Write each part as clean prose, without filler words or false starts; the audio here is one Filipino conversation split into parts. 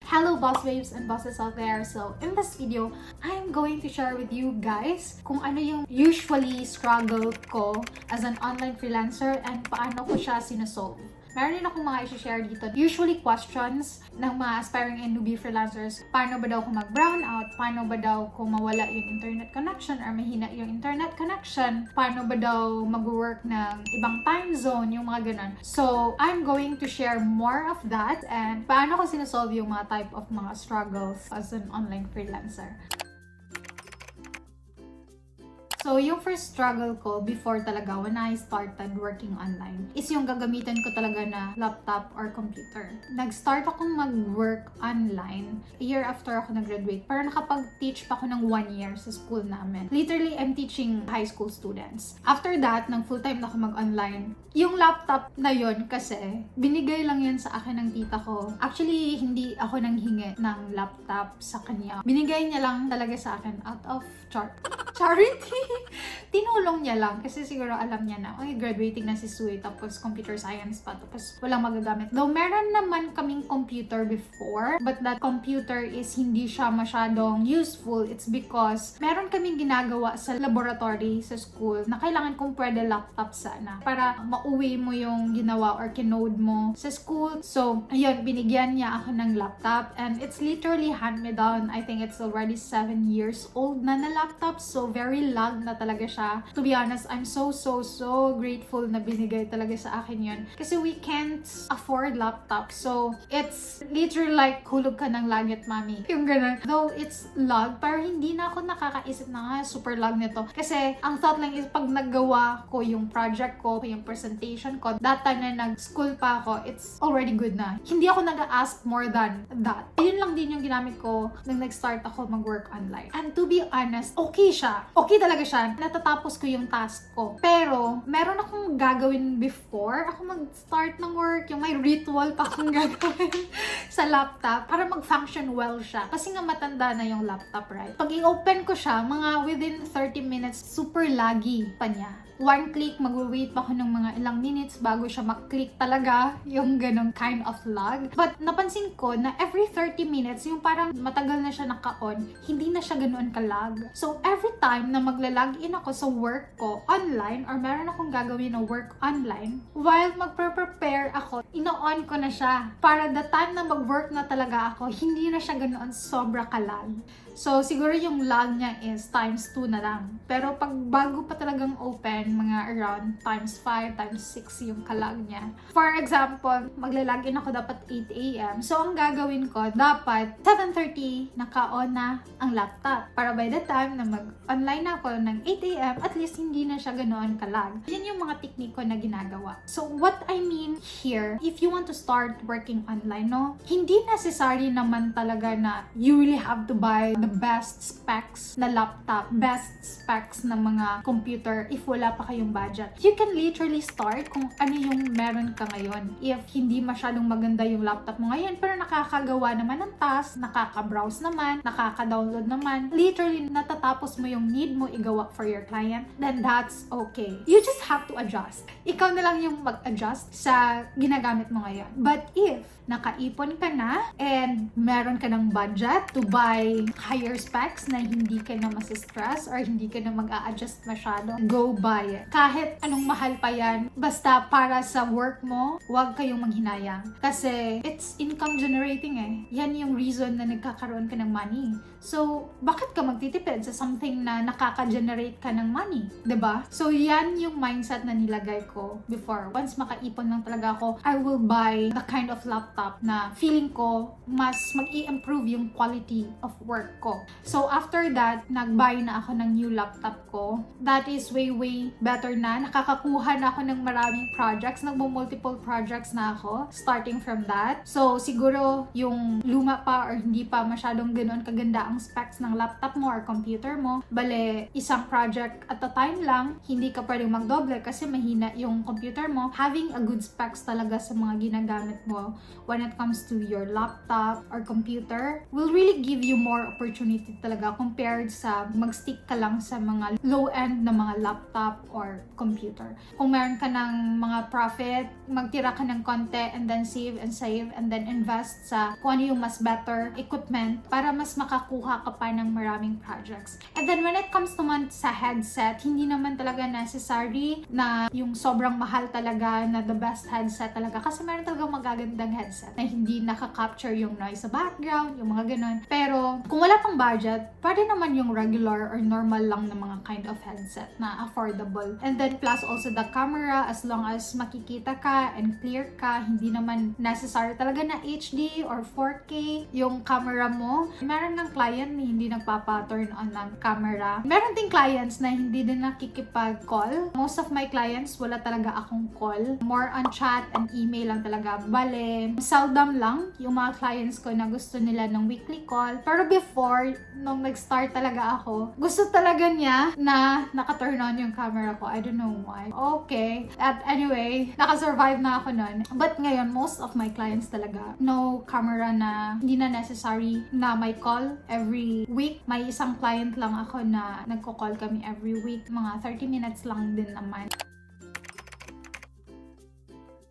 Hello boss babes and bosses out there. So in this video, I'm going to share with you guys kung ano yung usually struggle ko as an online freelancer and paano ko siya sinasolve. Meron din akong mga i-share dito. Usually questions ng mga aspiring and newbie freelancers. Paano ba daw ko mag-brown out? Paano ba daw ko mawala yung internet connection or mahina yung internet connection? Paano ba daw mag-work ng ibang time zone? Yung mga ganun. So, I'm going to share more of that and paano ko sinasolve yung mga type of mga struggles as an online freelancer. So, yung first struggle ko before talaga when I started working online is yung gagamitin ko talaga na laptop or computer. Nag-start akong mag-work online a year after ako nag-graduate. Pero nakapag-teach pa ako ng 1 year sa school namin. Literally, I'm teaching high school students. After that, nang full-time na ako mag-online, yung laptop na yon kasi binigay lang yun sa akin ng tita ko. Actually, hindi ako nanghingi ng laptop sa kanya. Binigay niya lang talaga sa akin out of charity. Tinulong niya lang kasi siguro alam niya na, okay, graduating na si Sue, tapos computer science pa, tapos walang magagamit. Though meron naman kaming computer before, but that computer is hindi siya masyadong useful. It's because meron kaming ginagawa sa laboratory sa school na kailangan kong pwede laptop sana para mauwi mo yung ginawa or kinode mo sa school. So, ayun, binigyan niya ako ng laptop and it's literally hand-me-down. I think it's already 7 years old na laptop. So, very lag na talaga siya. To be honest, I'm so grateful na binigay talaga sa akin yun. Kasi we can't afford laptop. So, it's literally like hulog ka ng langit, mami. Yung ganun. Though it's lag, pero hindi na ako nakakaisip na super lag nito. Kasi, ang thought lang is pag naggawa ko yung project ko, yung presentation ko, that time na nag-school pa ako, it's already good na. Hindi ako nag-ask more than that. Yun lang din yung ginamit ko nang nag-start ako mag-work online. And to be honest, okay siya. Okay talaga siya. Natatapos ko yung task ko. Pero, meron akong gagawin before ako mag-start ng work. Yung may ritual pa akong gagawin sa laptop para mag-function well siya. Kasi nga matanda na yung laptop, right? Pag i-open ko siya, mga within 30 minutes, super laggy pa niya. One click, mag-wait pa ako ng mga ilang minutes bago siya mag-click talaga yung ganong kind of lag. But napansin ko na every 30 minutes, yung parang matagal na siya naka-on, hindi na siya ganoon ka-lag. So every time na magla-log in ako sa work ko online or meron akong gagawin na work online, while magpre-prepare ako, ino-on ko na siya. Para the time na mag-work na talaga ako, hindi na siya ganoon sobra ka-lag. So, siguro yung lag niya is times 2 na lang. Pero pag bago pa talagang open, mga around times 5, times 6 yung kalag niya. For example, maglalagin ako dapat 8 a.m. So, ang gagawin ko, dapat 7:30 naka-on na ang laptop. Para by the time na mag-online na ako ng 8 a.m., at least hindi na siya ganoon kalag. Yan yung mga tekniko na ginagawa. So, what I mean here, if you want to start working online, no, hindi necessary naman talaga na you really have to buy the best specs na laptop, best specs na mga computer if wala pa kayong budget. You can literally start kung ano yung meron ka ngayon. If hindi masyadong maganda yung laptop mo ngayon, pero nakakagawa naman ng task, nakaka-browse naman, nakaka-download naman, literally natatapos mo yung need mo igawa for your client, then that's okay. You just have to adjust. Ikaw na lang yung mag-adjust sa ginagamit mo ngayon. But if nakaipon ka na and meron ka ng budget to buy higher specs na hindi ka na masistress or hindi ka na mag-a-adjust masyado, go buy it. Kahit anong mahal pa yan, basta para sa work mo, huwag kayong manghinayang. Kasi it's income generating eh. Yan yung reason na nagkakaroon ka ng money. So, bakit ka magtitipid sa something na nakaka-generate ka ng money? 'Di ba? So, yan yung mindset na nilagay ko before. Once makaipon lang talaga ako, I will buy the kind of laptop na feeling ko mas mag-i-improve yung quality of work ko. So, after that, nag-buy na ako ng new laptop ko. That is way better na. Nakakakuha na ako ng maraming projects. Nagmo-multiple projects na ako starting from that. So, siguro yung luma pa or hindi pa masyadong ganoon kaganda ang specs ng laptop mo or computer mo. Bale, isang project at a time lang, hindi ka pwedeng magdoble kasi mahina yung computer mo. Having a good specs talaga sa mga ginagamit mo when it comes to your laptop or computer will really give you more opportunity talaga compared sa mag-stick ka lang sa mga low-end na mga laptop or computer. Kung meron ka ng mga profit, magtira ka ng konti and then save and then invest sa kung ano yung mas better equipment para mas makakuha ka pa ng maraming projects. And then when it comes naman sa headset, hindi naman talaga necessary na yung sobrang mahal talaga na the best headset talaga kasi meron talaga magagandang headset na hindi nakaka-capture yung noise sa background, yung mga ganun. Pero kung wala pang budget, pwede naman yung regular or normal lang na mga kind of headset na affordable. And then plus also the camera, as long as makikita ka and clear ka, hindi naman necessary talaga na HD or 4K yung camera mo. Meron ng client na hindi nagpapa-turn on ng camera. Meron ding clients na hindi din nakikipag-call. Most of my clients, wala talaga akong call. More on chat and email lang talaga. Bale, seldom lang yung mga clients ko na gusto nila ng weekly call. Pero before, nung nag-start talaga ako, gusto talaga niya na naka-turn on yung camera ko. I don't know why. Okay. At anyway, nakasurvive na ako nun. But ngayon, most of my clients talaga, no camera na hindi na necessary na may call every week. May isang client lang ako na nagko-call kami every week. Mga 30 minutes lang din naman.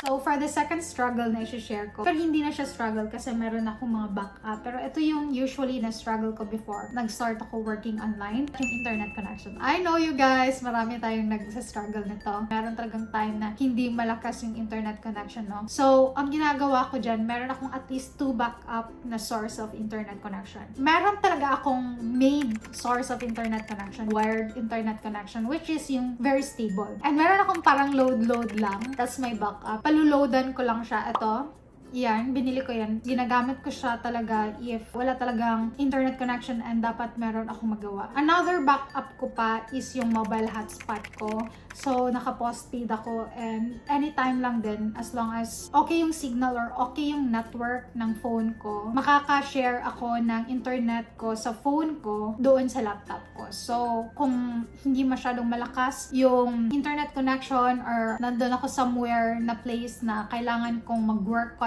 So, for the second struggle na i-share ko, pero hindi na siya struggle kasi meron akong mga backup. Pero ito yung usually na struggle ko before. Nag-start ako working online, yung internet connection. I know you guys, marami tayong nag-struggle nito. Meron talagang time na hindi malakas yung internet connection, no? So, ang ginagawa ko dyan, meron akong at least 2 backup na source of internet connection. Meron talaga akong main source of internet connection, wired internet connection, which is yung very stable. And meron akong parang load lang, that's my backup. Paluloadan ko lang siya. Ito, yan, binili ko yan. Ginagamit ko siya talaga if wala talagang internet connection and dapat meron akong magawa. Another backup ko pa is yung mobile hotspot ko. So, naka-postpaid ako and anytime lang din as long as okay yung signal or okay yung network ng phone ko, makaka-share ako ng internet ko sa phone ko doon sa laptop ko. So, kung hindi masyadong malakas yung internet connection or nandun ako somewhere na place na kailangan kong mag-work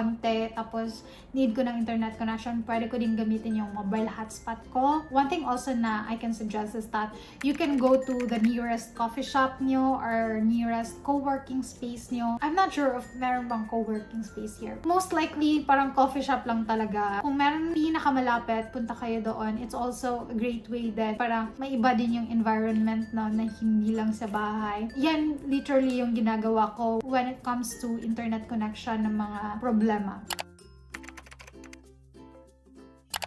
tapos need ko ng internet connection, pwede ko din gamitin yung mobile hotspot ko. One thing also na I can suggest is that you can go to the nearest coffee shop nyo or nearest co-working space nyo. I'm not sure if meron bang co-working space here. Most likely, parang coffee shop lang talaga. Kung meron pinakamalapit, punta kayo doon. It's also a great way din para may iba din yung environment na hindi lang sa bahay. Yan literally yung ginagawa ko when it comes to internet connection ng mga problema.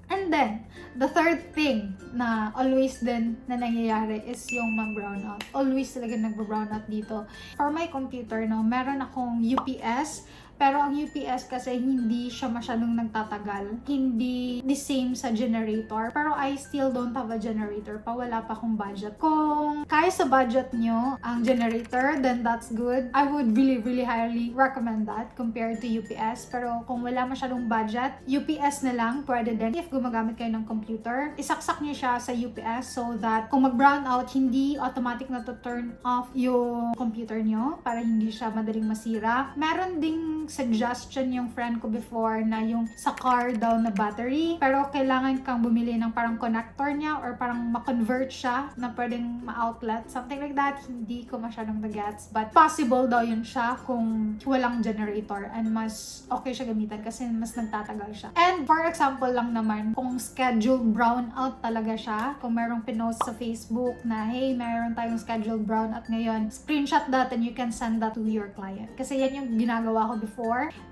And then, the third thing na always din na nangyayari is yung mag-brownout. Always talaga nag-brownout dito. For my computer, no, meron akong UPS. Pero ang UPS kasi hindi siya masyadong nagtatagal. Hindi the same sa generator. Pero I still don't have a generator pa. Wala pa akong budget. Kung kaya sa budget nyo ang generator, then that's good. I would really highly recommend that compared to UPS. Pero kung wala masyadong budget, UPS na lang pwede din. If gumagamit kayo ng computer, isaksak nyo siya sa UPS so that kung mag-brown out, hindi automatic na to turn off yung computer nyo para hindi siya madaling masira. Meron ding suggestion yung friend ko before na yung sa car daw na battery, pero kailangan kang bumili ng parang connector niya or parang ma-convert siya na pwedeng ma-outlet, something like that. Hindi ko masyadong nagets, but possible daw yun siya kung walang generator and mas okay siya gamitan kasi mas nagtatagal siya. And for example lang naman, kung scheduled brownout talaga siya, kung merong pinost sa Facebook na hey, meron tayong scheduled brownout ngayon, screenshot that and you can send that to your client. Kasi yan yung ginagawa ko before,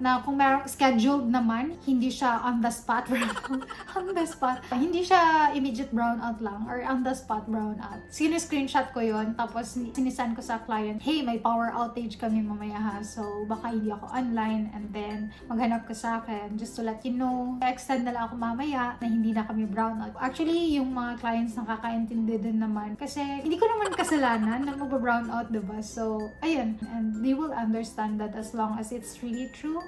na kung merong scheduled naman, hindi siya on the spot on the spot. Hindi siya immediate brownout lang or on the spot brownout. Screenshot ko yun, tapos sinisend ko sa client, hey, may power outage kami mamaya ha, so baka hindi ako online, and then maghanap ka sa akin just to let you know. Extend na lang ako mamaya na hindi na kami brownout. Actually, yung mga clients nakakaintindi din naman kasi hindi ko naman kasalanan na mag-brownout, diba? So, ayun, and they will understand that as long as it's really true.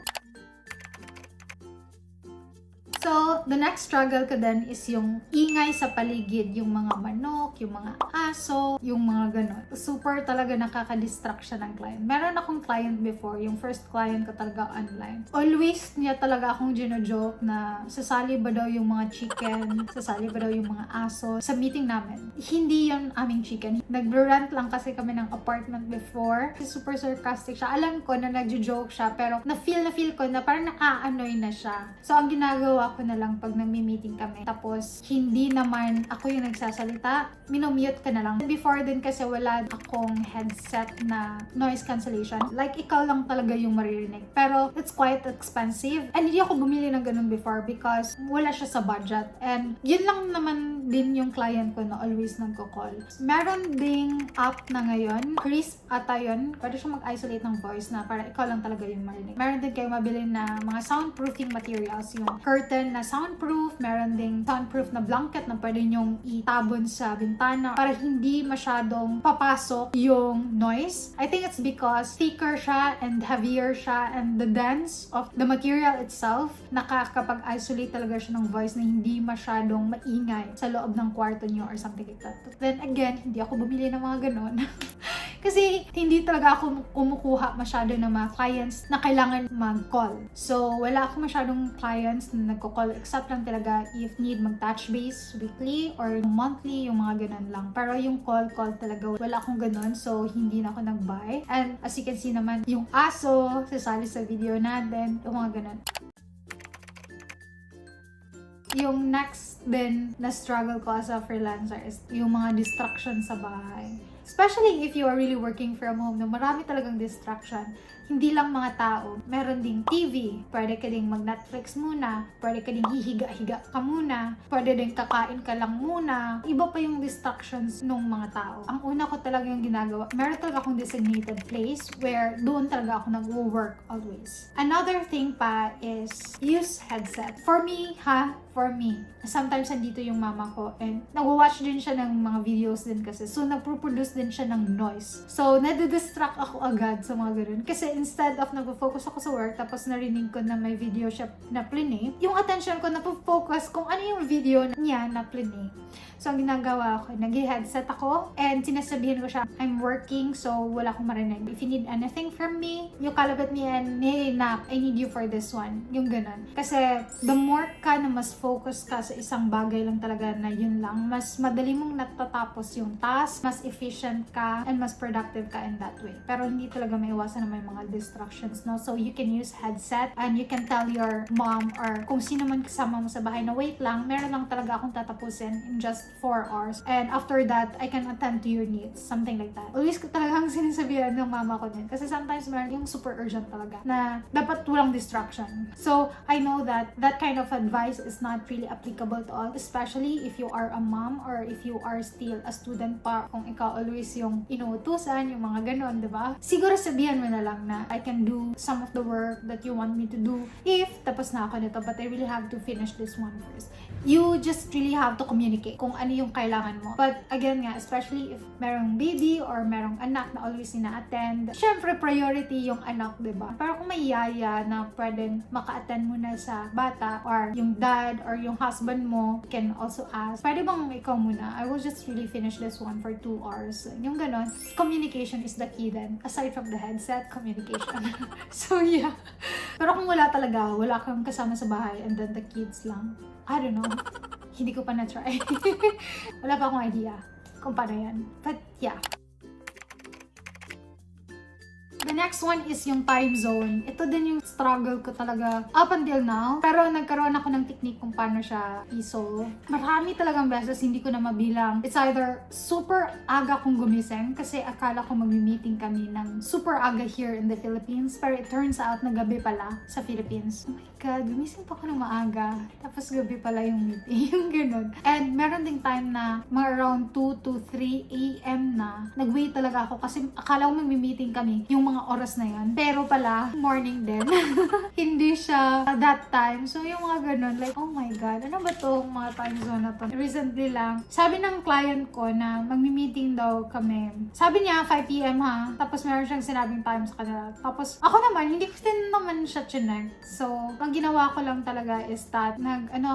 So, the next struggle ko din is yung ingay sa paligid, yung mga manok, yung mga aso, yung mga ganon. Super talaga nakaka-distract siya ng client. Meron akong client before, yung first client ko talaga online. Always niya talaga akong gino-joke na sasali ba daw yung mga chicken, sasali ba daw yung mga aso sa meeting namin. Hindi yun aming chicken. Nag-rent lang kasi kami ng apartment before. Super sarcastic siya. Alam ko na nag-joke siya, pero na-feel ko na parang naka-annoy na siya. So, ang ginagawa ko na lang pag nagmi-meeting kami. Tapos, hindi naman ako yung nagsasalita. Minomute ka na lang. Before din kasi wala akong headset na noise cancellation. Like, ikaw lang talaga yung maririnig. Pero, it's quite expensive. And hindi ako bumili ng ganun before because wala siya sa budget. And, yun lang naman din yung client ko na always nagko-call. Meron ding app na ngayon. Crisp ata yun. Pwede siya mag-isolate ng voice na para ikaw lang talaga yung marinig. Meron din kayo mabili na mga soundproofing materials. Yung curtain na soundproof, meron ding soundproof na blanket na pwede nyong itabon sa bintana para hindi masyadong papasok yung noise. I think it's because thicker siya and heavier siya and the dense of the material itself nakakapag-isolate talaga siya ng voice na hindi masyadong maingay sa loob ng kwarto nyo or something like that. But then again, hindi ako bumili ng mga ganon. Kasi hindi talaga ako kumukuha masyado ng mga clients na kailangan mag-call. So, wala ako masyadong clients na nagko-call except lang talaga if need mag-touch base weekly or monthly, yung mga ganun lang. Pero yung call talaga, wala akong ganun. So, hindi na ako nag-buy. And as you can see naman, yung aso, sasali sa video natin, yung mga ganun. Yung next din na struggle ko as a freelancer is yung mga distractions sa bahay. Especially if you are really working from home, no, marami talagang distraction. Hindi lang mga tao, meron ding TV. Pwede ka ding mag-Netflix muna. Pwede ka ding hihiga-higa ka muna. Pwede ding kakain ka lang muna. Iba pa yung distractions ng mga tao. Ang una ko talaga yung ginagawa, meron talaga akong designated place where doon talaga ako nag-work always. Another thing pa is use headset. For me, sometimes nandito yung mama ko and nag-watch din siya ng mga videos din kasi. So, nagpo-produce din siya ng noise. So, nadidistract ako agad sa mga ganun. Kasi instead of nag-focus ako sa work tapos narinig ko na may video siya na play, yung attention ko na-focus kung ano yung video niya na play. So, ang ginagawa ko, nag-headset ako and sinasabihin ko siya, I'm working so wala akong marinig. If you need anything from me, you call up at me and, hey, Nap, I need you for this one. Yung ganun. Kasi, the more ka na mas focus ka sa isang bagay lang talaga na yun lang, mas madali mong natatapos yung task, mas efficient ka, and mas productive ka in that way. Pero hindi talaga maiwasan na may mga distractions, no? So, you can use headset and you can tell your mom or kung sino man kasama mo sa bahay na wait lang, meron lang talaga akong tatapusin in just 4 hours. And after that, I can attend to your needs. Something like that. Always ko talagang sinasabihan ng mama ko din. Kasi sometimes meron yung super urgent talaga na dapat walang distraction. So, I know that that kind of advice is not really applicable to all, especially if you are a mom or if you are still a student pa. Kung ikaw always yung inuutusan, yung mga ganon, diba? Siguro sabihan mo na lang na I can do some of the work that you want me to do if tapos na ako nito, but I really have to finish this one first. You just really have to communicate kung ano yung kailangan mo. But again nga, especially if merong baby or merong anak na always ina-attend, syempre priority yung anak, diba? Pero kung may yaya na pwedeng maka-attend muna sa bata or yung dad or yung husband mo can also ask, pwede bang ikaw muna? I will just really finish this one for 2 hours. Yung ganon. Communication is the key then. Aside from the headset, communication. So yeah. Pero kung wala talaga, wala kang kasama sa bahay and then the kids lang, I don't know. Hindi ko pa na-try. Wala pa akong idea kung paano yan. But yeah. The next one is yung time zone. Ito din yung struggle ko talaga up until now. Pero nagkaroon ako ng technique kung paano siya i-solve. Marami talagang beses hindi ko na mabilang. It's either super aga kong gumising kasi akala ko mag-meeting kami ng super aga here in the Philippines. Pero it turns out na gabi pala sa Philippines. Oh my God, gumising pa ako ng maaga. Tapos gabi pala yung meeting. Yung ganun. And meron ding time na mga around 2 to 3 a.m. na nag-wait talaga ako kasi akala ko mag-meeting kami yung mga oras na yon. Pero pala, morning din. Hindi siya that time. So, yung mga ganun, like, oh my God, ano ba to mga time zone na to? Recently lang, sabi ng client ko na magmi-meeting daw kami. Sabi niya, 5 p.m. ha? Tapos meron siyang sinabing time sa kanila. Tapos, ako naman, hindi ko din naman siya chinek. So, ang ginawa ko lang talaga is that,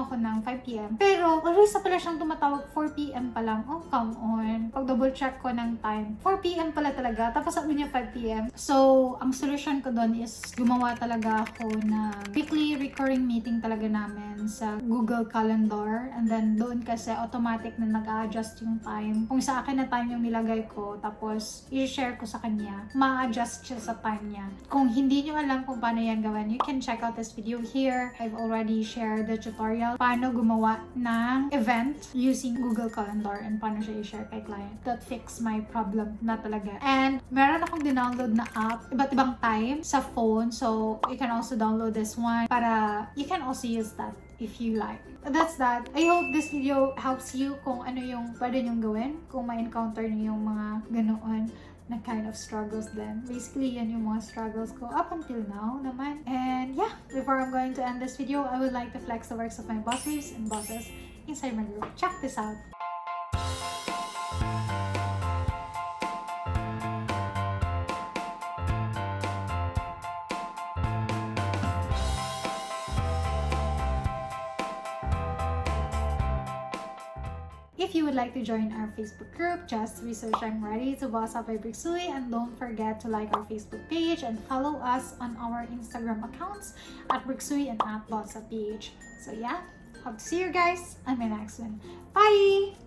ako ng 5 p.m. Pero, always na pala siyang tumatawag 4 p.m. pa lang. Oh, come on. Pag double check ko ng time, 4 p.m. pala talaga. Tapos sabi niya 5 p.m. So, ang solution ko doon is gumawa talaga ako ng weekly recurring meeting talaga namin sa Google Calendar. And then, doon kasi automatic na nag-a-adjust yung time. Kung sa akin na time yung nilagay ko, tapos i-share ko sa kanya, ma-adjust siya sa time niya. Kung hindi nyo alam kung paano yan gawin, you can check out this video here. I've already shared the tutorial paano gumawa ng event using Google Calendar and paano siya i-share kay client. That fixed my problem na talaga. And meron akong dinownload na app, iba't ibang time sa phone. So, you can also download this one para you can also use that if you like. That's that. I hope this video helps you kung ano yung pwede nyong gawin, kung ma-encounter niyo yung mga ganoon na kind of struggles din. Basically, yan yung mga struggles ko up until now naman. And yeah, before I'm going to end this video, I would like to flex the works of my boss babes and bosses inside my group. Check this out. If you would like to join our Facebook group, just research I'm Ready to Boss Up by Briksui, and don't forget to like our Facebook page and follow us on our Instagram accounts at Briksui and at Boss Up PH. So yeah, hope to see you guys on my next one. Bye!